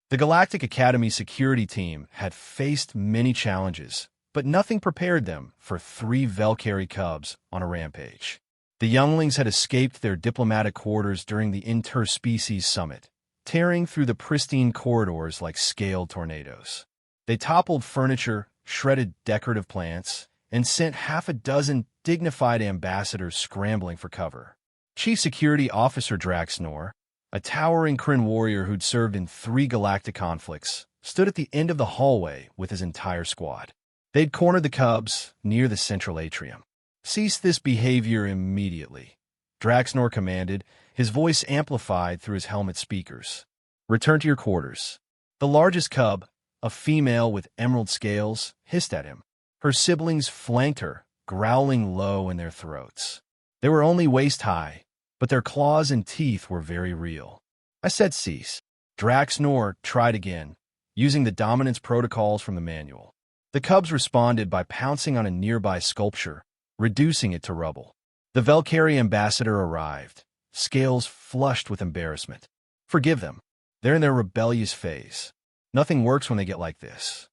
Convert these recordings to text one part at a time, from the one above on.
The Galactic Academy security team had faced many challenges, but nothing prepared them for 3 Valkyrie cubs on a rampage. The younglings had escaped their diplomatic quarters during the interspecies summit, tearing through the pristine corridors like scaled tornadoes. They toppled furniture, shredded decorative plants, and sent half a dozen dignified ambassadors scrambling for cover. Chief Security Officer Draxnor, a towering Kryn warrior who'd served in 3 galactic conflicts, stood at the end of the hallway with his entire squad. They'd cornered the cubs near the central atrium. "Cease this behavior immediately," Draxnor commanded, his voice amplified through his helmet speakers. "Return to your quarters." The largest cub, a female with emerald scales, hissed at him. Her siblings flanked her, growling low in their throats. They were only waist-high, but their claws and teeth were very real. "I said cease." Draxnor tried again, using the dominance protocols from the manual. The cubs responded by pouncing on a nearby sculpture, reducing it to rubble. The Valkyrie ambassador arrived, scales flushed with embarrassment. "Forgive them. They're in their rebellious phase. Nothing works when they get like this."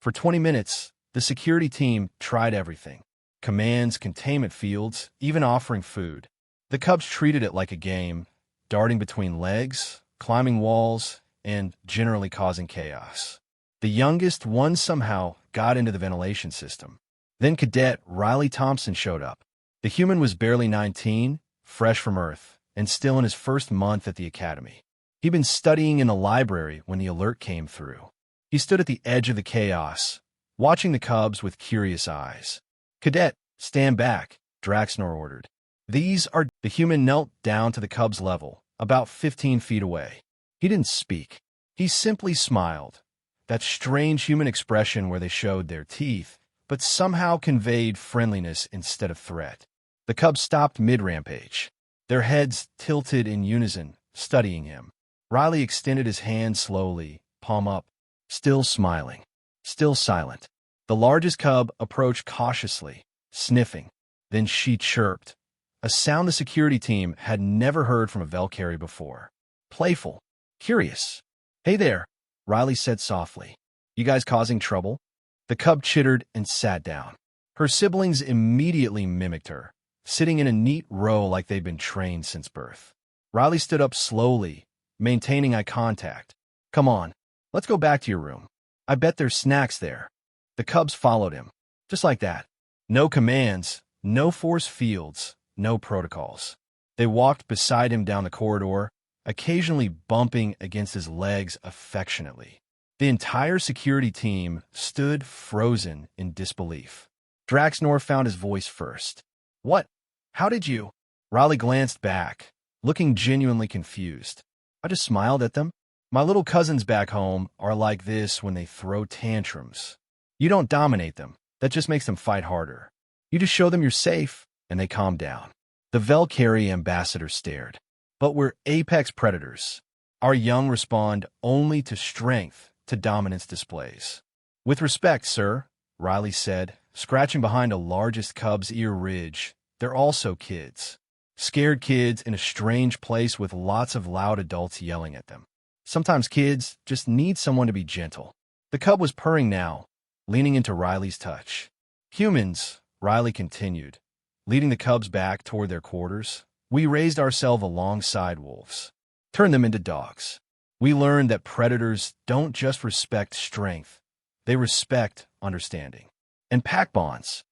For 20 minutes, the security team tried everything. Commands, containment fields, even offering food. The cubs treated it like a game, darting between legs, climbing walls, and generally causing chaos. The youngest one somehow got into the ventilation system. Then Cadet Riley Thompson showed up. The human was barely 19, fresh from Earth, and still in his first month at the academy. He'd been studying in the library when the alert came through. He stood at the edge of the chaos, watching the cubs with curious eyes. "Cadet, stand back," Draxnor ordered. "These are—" The human knelt down to the cub's level, about 15 feet away. He didn't speak. He simply smiled, that strange human expression where they showed their teeth, but somehow conveyed friendliness instead of threat. The cubs stopped mid-rampage, their heads tilted in unison, studying him. Riley extended his hand slowly, palm up, still smiling, still silent. The largest cub approached cautiously, sniffing. Then she chirped, a sound the security team had never heard from a Valkyrie before. Playful, curious. "Hey there," Riley said softly. "You guys causing trouble?" The cub chittered and sat down. Her siblings immediately mimicked her, sitting in a neat row like they'd been trained since birth. Riley stood up slowly, maintaining eye contact. "Come on, let's go back to your room. I bet there's snacks there." The cubs followed him, just like that. No commands, no force fields, no protocols. They walked beside him down the corridor, occasionally bumping against his legs affectionately. The entire security team stood frozen in disbelief. Draxnor found his voice first. "What? How did you?" Riley glanced back, looking genuinely confused. "I just smiled at them. My little cousins back home are like this when they throw tantrums. You don't dominate them. That just makes them fight harder. You just show them you're safe, and they calm down." The Valkyrie ambassador stared. "But we're apex predators. Our young respond only to strength, to dominance displays." "With respect, sir," Riley said, scratching behind a largest cub's ear ridge, "they're also kids. Scared kids in a strange place with lots of loud adults yelling at them. Sometimes kids just need someone to be gentle." The cub was purring now, leaning into Riley's touch. "Humans," Riley continued, leading the cubs back toward their quarters, "we raised ourselves alongside wolves, turned them into dogs. We learned that predators don't just respect strength, they respect understanding. And pack bonds."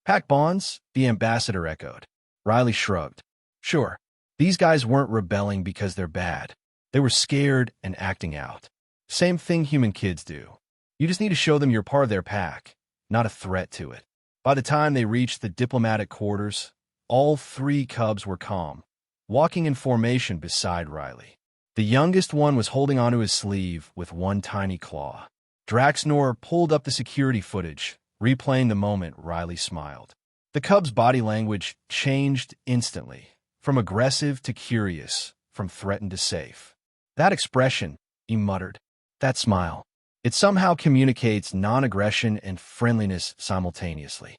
"Pack bonds?" the ambassador echoed. Riley shrugged. "Sure, these guys weren't rebelling because they're bad. They were scared and acting out. Same thing human kids do. You just need to show them you're part of their pack, not a threat to it." By the time they reached the diplomatic quarters, all 3 cubs were calm, walking in formation beside Riley. The youngest one was holding onto his sleeve with one tiny claw. Draxnor pulled up the security footage, replaying the moment Riley smiled. The cub's body language changed instantly, from aggressive to curious, from threatened to safe. "That expression," he muttered, "that smile. It somehow communicates non-aggression and friendliness simultaneously.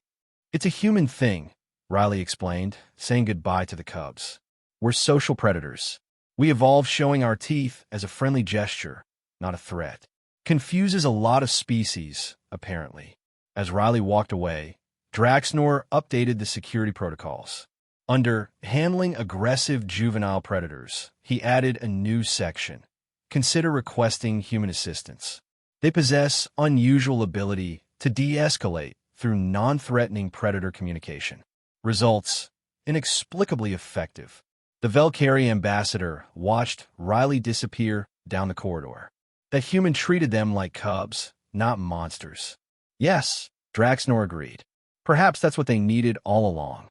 It's a human thing, Riley explained, saying goodbye to the cubs. We're social predators. We evolved showing our teeth as a friendly gesture, not a threat. Confuses a lot of species, apparently. As Riley walked away, Draxnor updated the security protocols. Under Handling Aggressive Juvenile Predators, he added a new section. Consider requesting human assistance. They possess unusual ability to de-escalate through non-threatening predator communication. Results: inexplicably effective. The Velcari ambassador watched Riley disappear down the corridor. That human treated them like cubs, not monsters. Yes, Draxnor agreed. Perhaps that's what they needed all along.